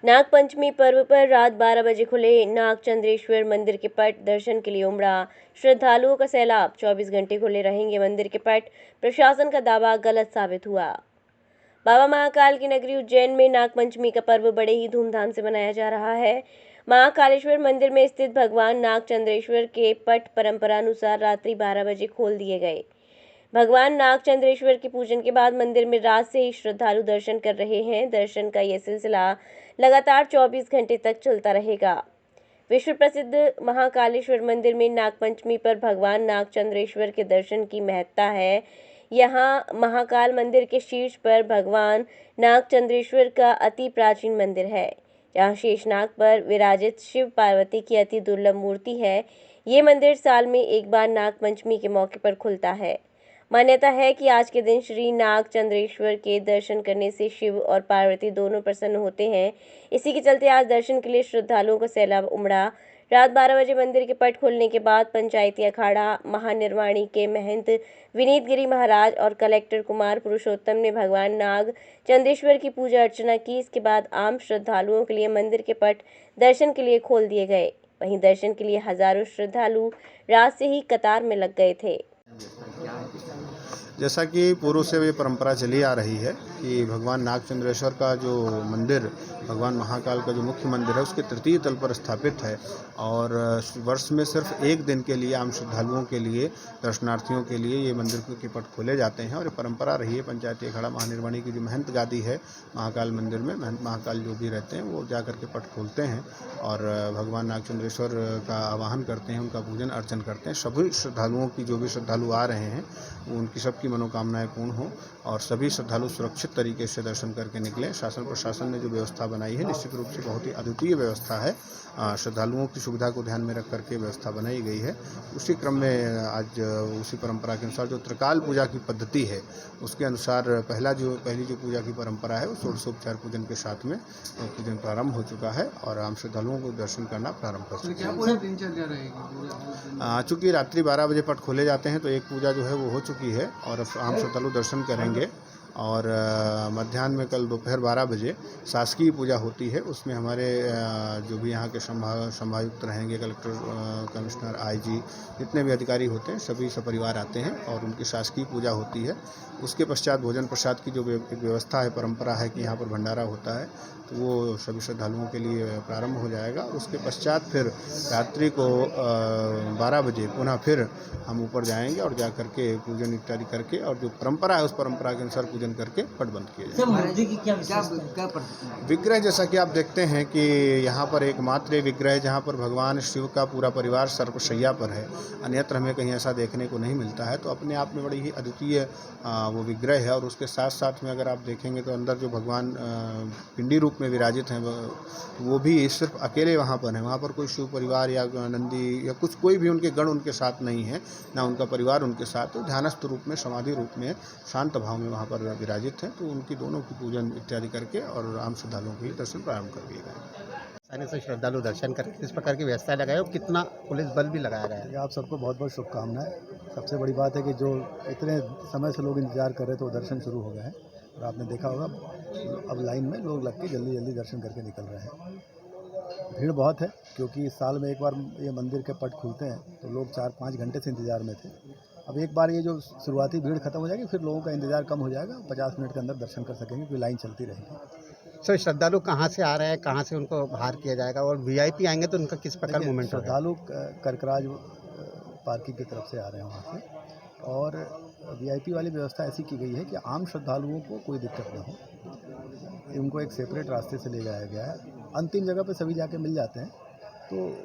नाग पंचमी पर्व पर रात 12 बजे खुले नागचंद्रेश्वर मंदिर के पट, दर्शन के लिए उमड़ा श्रद्धालुओं का सैलाब। 24 घंटे खुले रहेंगे मंदिर के पट, प्रशासन का दावा गलत साबित हुआ। बाबा महाकाल की नगरी उज्जैन में नागपंचमी का पर्व बड़े ही धूमधाम से मनाया जा रहा है। महाकालेश्वर मंदिर में स्थित भगवान नागचंद्रेश्वर के पट परंपरानुसार रात्रि 12 बजे खोल दिए गए। भगवान नागचंद्रेश्वर के पूजन के बाद मंदिर में रात से ही श्रद्धालु दर्शन कर रहे हैं। दर्शन का यह सिलसिला लगातार 24 घंटे तक चलता रहेगा। विश्व प्रसिद्ध महाकालेश्वर मंदिर में नागपंचमी पर भगवान नागचंद्रेश्वर के दर्शन की महत्ता है। यहाँ महाकाल मंदिर के शीर्ष पर भगवान नागचंद्रेश्वर का अति प्राचीन मंदिर है, जहाँ शेषनाग पर विराजित शिव पार्वती की अति दुर्लभ मूर्ति है। ये मंदिर साल में एक बार नागपंचमी के मौके पर खुलता है। मान्यता है कि आज के दिन श्री नागचंद्रेश्वर के दर्शन करने से शिव और पार्वती दोनों प्रसन्न होते हैं। इसी के चलते आज दर्शन के लिए श्रद्धालुओं का सैलाब उमड़ा। रात 12 बजे मंदिर के पट खुलने के बाद पंचायती अखाड़ा महानिर्वाणी के महंत विनीत गिरी महाराज और कलेक्टर कुमार पुरुषोत्तम ने भगवान नाग चंद्रेश्वर की पूजा अर्चना की। इसके बाद आम श्रद्धालुओं के लिए मंदिर के पट दर्शन के लिए खोल दिए गए। वहीं दर्शन के लिए हजारों श्रद्धालु रात से ही कतार में लग गए थे। जैसा कि पूर्व से ये परंपरा चली आ रही है कि भगवान नागचंद्रेश्वर का जो मंदिर, भगवान महाकाल का जो मुख्य मंदिर है, उसके तृतीय तल पर स्थापित है और वर्ष में सिर्फ एक दिन के लिए आम श्रद्धालुओं के लिए, दर्शनार्थियों के लिए ये मंदिर के पट खोले जाते हैं। और ये परंपरा रही है। पंचायती अखाड़ा महानिर्वाणी की जो महंत गादी है महाकाल मंदिर में, महंत महाकाल जो भी रहते हैं वो जाकर के पट खोलते हैं और भगवान नागचंद्रेश्वर का आवाहन करते हैं, उनका पूजन अर्चन करते हैं। सभी श्रद्धालुओं की, जो भी श्रद्धालु आ रहे हैं, उनकी सबकी मनोकामनाएं पूर्ण हो और सभी श्रद्धालु सुरक्षित तरीके से दर्शन करके निकलें। शासन प्रशासन ने जो व्यवस्था बनाई है, निश्चित रूप से बहुत ही अद्वितीय व्यवस्था है। श्रद्धालुओं की सुविधा को ध्यान में रख करके व्यवस्था बनाई गई है। उसी क्रम में आज उसी परंपरा के अनुसार जो त्रिकाल पूजा की पद्धति है, उसके अनुसार पहली जो पूजा की परंपरा है, वो षोडशोपचार पूजन के साथ में पूजन प्रारंभ हो चुका है और आम श्रद्धालुओं को दर्शन करना प्रारंभ कर सकते हैं। चूँकि रात्रि 12 बजे पट खोले जाते हैं तो एक पूजा जो है वो हो चुकी है और आम श्रद्धालु दर्शन करेंगे। और मध्याह्न में कल दोपहर 12 बजे शासकीय पूजा होती है। उसमें हमारे जो भी यहाँ के संभायुक्त रहेंगे, कलेक्टर, कमिश्नर, आईजी, जितने भी अधिकारी होते हैं, सभी सपरिवार आते हैं और उनकी शासकीय पूजा होती है। उसके पश्चात भोजन प्रसाद की जो व्यवस्था है, परंपरा है कि यहाँ पर भंडारा होता है, तो वो सभी श्रद्धालुओं के लिए प्रारंभ हो जाएगा। उसके पश्चात फिर रात्रि को 12 बजे पुनः फिर हम ऊपर जाएंगे और जा करके पूजन इत्यादि करके और जो परंपरा है उस परंपरा के अनुसार पूजन करके पट बंद किए जाएंगे। विग्रह, जैसा कि आप देखते हैं कि यहाँ पर एकमात्र विग्रह है जहाँ पर भगवान शिव का पूरा परिवार सर्पशैया पर है। अन्यत्र हमें कहीं ऐसा देखने को नहीं मिलता है, तो अपने आप में बड़ी ही अद्वितीय वो विग्रह है। और उसके साथ साथ में अगर आप देखेंगे तो अंदर जो भगवान पिंडी रूप में विराजित हैं, वो भी सिर्फ अकेले वहाँ पर हैं। वहाँ पर कोई शिव परिवार या नंदी या कोई भी उनके गण उनके साथ नहीं है, ना उनका परिवार उनके साथ। तो ध्यानस्थ रूप में, समाधि रूप में, शांत भाव में वहाँ पर विराजित हैं। तो उनकी दोनों की पूजन इत्यादि करके और आम श्रद्धालुओं के लिए दर्शन प्रारंभ कर दिए गए। से श्रद्धालु दर्शन करके किस प्रकार की व्यवस्था लगाई और कितना पुलिस बल भी लगाया गया है? आप सबको बहुत बहुत शुभकामनाएं। सबसे बड़ी बात है कि जो इतने समय से लोग इंतजार कर रहे थे वो दर्शन शुरू हो गए हैं और आपने देखा होगा अब लाइन में लोग लग के जल्दी जल्दी दर्शन करके निकल रहे हैं। भीड़ बहुत है क्योंकि साल में एक बार ये मंदिर के पट खुलते हैं तो लोग 4-5 घंटे से इंतज़ार में थे। अब एक बार ये जो शुरुआती भीड़ खत्म हो जाएगी, फिर लोगों का इंतज़ार कम हो जाएगा। 50 मिनट के अंदर दर्शन कर सकेंगे क्योंकि लाइन चलती रहेगी। सर, श्रद्धालु कहाँ से आ रहे हैं, कहाँ से उनको बाहर किया जाएगा और वीआईपी आएंगे तो उनका किस प्रकार मूवमेंट होगा? श्रद्धालु कर्कराज पार्किंग की तरफ से आ रहे हैं वहाँ से और वीआईपी वाली व्यवस्था ऐसी की गई है कि आम श्रद्धालुओं को कोई दिक्कत ना हो। उनको एक सेपरेट रास्ते से ले जाया गया है। अंतिम जगह पे सभी जाके मिल जाते हैं। तो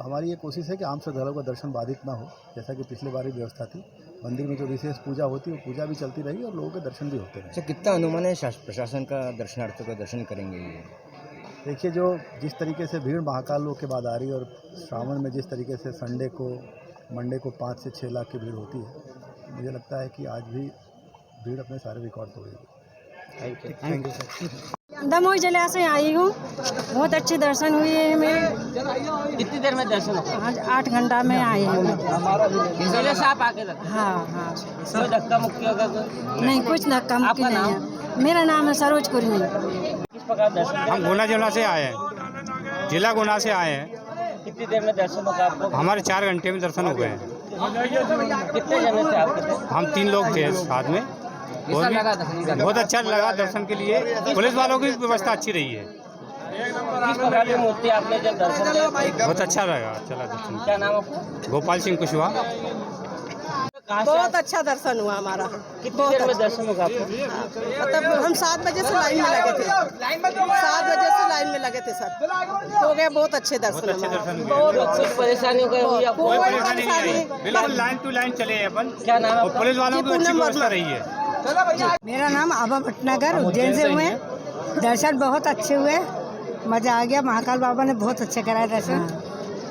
हमारी ये कोशिश है कि आम श्रद्धालुओं का दर्शन बाधित ना हो, जैसा कि पिछले बार ही व्यवस्था थी। मंदिर में जो विशेष पूजा होती है वो पूजा भी चलती रहेगी और लोगों के दर्शन भी होते रहेंगे। कितना अनुमान है प्रशासन का दर्शनार्थियों का दर्शन करेंगे ये? देखिए, जो जिस तरीके से भीड़ महाकाल लोक के बाद आ रही है और श्रावण में जिस तरीके से मंडे को 5 से 6 लाख की भीड़ होती है, मुझे लगता है कि आज भी भीड़ अपने सारे रिकॉर्ड तोड़ेगी। Thank you sir. दमोह जिले से आई हूँ। बहुत अच्छी दर्शन हुई है मेरे। कितनी देर में दर्शन होगा? आज 8 घंटा में आए हैं। पहले से आप आके रखा? हाँ। कोई धक्का मुक्की होगा? नहीं, कुछ धक्का मुक्की नहीं है। मेरा नाम है सरोज कुर्मी। किस प्रकार दर्शन हम गुना जिला से आए हैं, जिला गुना से आए हैं। कितनी देर में दर्शन होगा आपको? हमारे 4 घंटे में दर्शन हो गए हैं। कितने जने थे आपके? हम 3 लोग थे साथ में। और भी बहुत अच्छा लगा दर्शन के लिए। पुलिस वालों की व्यवस्था अच्छी रही है। किस प्रकार की मूर्ति आपने जब दर्शन किया? बहुत अच्छा लगा, चला दर्शन। क्या नाम आपका? गोपाल सिंह कुशवाहा। बहुत अच्छा दर्शन हुआ हमारा। कितनी देर में दर्शन होगा आपको? मतलब हम 7 बजे से लाइन में लगे थे, 7 बजे से लाइन में लगे थे सर। हो गए बहुत अच्छे दर्शन हमारे। बहुत अच्छी परेशानी हो गई आपको? कोई परेशानी नहीं, बिल्कुल लाइन टू लाइन चले अपन। क्या नाम है? और पुलिस वालों की अच्छी व्यवस्था रही है। मेरा नाम आबा भटनागर उज्जैन से हुए। दर्शन बहुत अच्छे हुए, मज़ा आ गया। महाकाल बाबा ने बहुत अच्छा कराया दर्शन।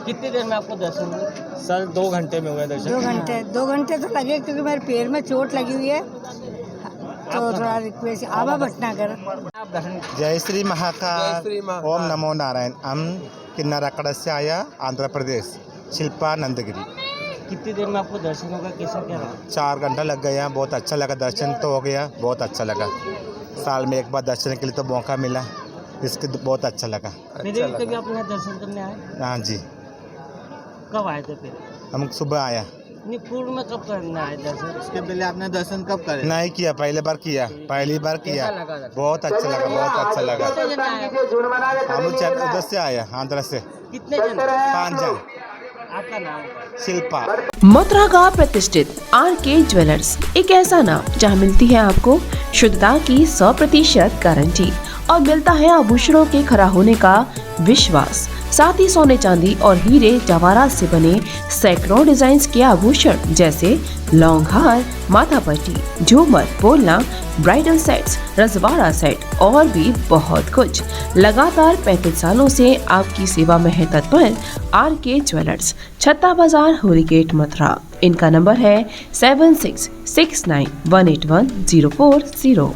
कितनी देर में आपको दर्शन हुआ? सर 2 घंटे में हुए दर्शन। 2 घंटे तो लगे क्योंकि मेरे पैर में चोट लगी हुई है, तो थोड़ा रिक्वेस्ट। आबा भटनागर। आप दर्शन जय श्री महाकाल। ओम नमो नारायण। हम किन्नाराकड़ से आया, आंध्र प्रदेश, शिल्पा नंदगिरी। कितनी देर में आपको दर्शन होगा? कैसा क्या रहा? 4 घंटा लग गया। बहुत अच्छा लगा, दर्शन तो हो गया, बहुत अच्छा लगा। साल में एक बार दर्शन के लिए तो मौका मिला, इसके बहुत अच्छा लगा। पहले भी कभी आप यहाँ दर्शन करने आए? हाँ जी, कब आए थे फिर? हम सुबह आया। नहीं, पूर्व में कब करने आए दर्शन? इसके पहले आपने दर्शन कब करे? नहीं किया, पहली बार किया। कैसा लगा दर्शन? बहुत अच्छा लगा, बहुत अच्छा लगा। कितने जन आए? हम उधर से आया, आंध्र से। कितने जन? 5 जन। आपका नाम? शिल्पा। मथुरा का प्रतिष्ठित आरके ज्वेलर्स एक ऐसा नाम जहां मिलती है आपको शुद्धता की 100% गारंटी और मिलता है आभूषणों के खरा होने का विश्वास। साथ ही सोने चांदी और हीरे जवाहरात से बने सैकड़ों डिजाइन के आभूषण जैसे लॉन्ग हार, माथा पट्टी, झूमर, बोलना, ब्राइडल सेट्स, रजवाड़ा सेट और भी बहुत कुछ। लगातार 35 सालों से आपकी सेवा में है तत्पर आरके ज्वेलर्स, छत्ता बाजार, होली गेट, मथुरा। इनका नंबर है 7669181040।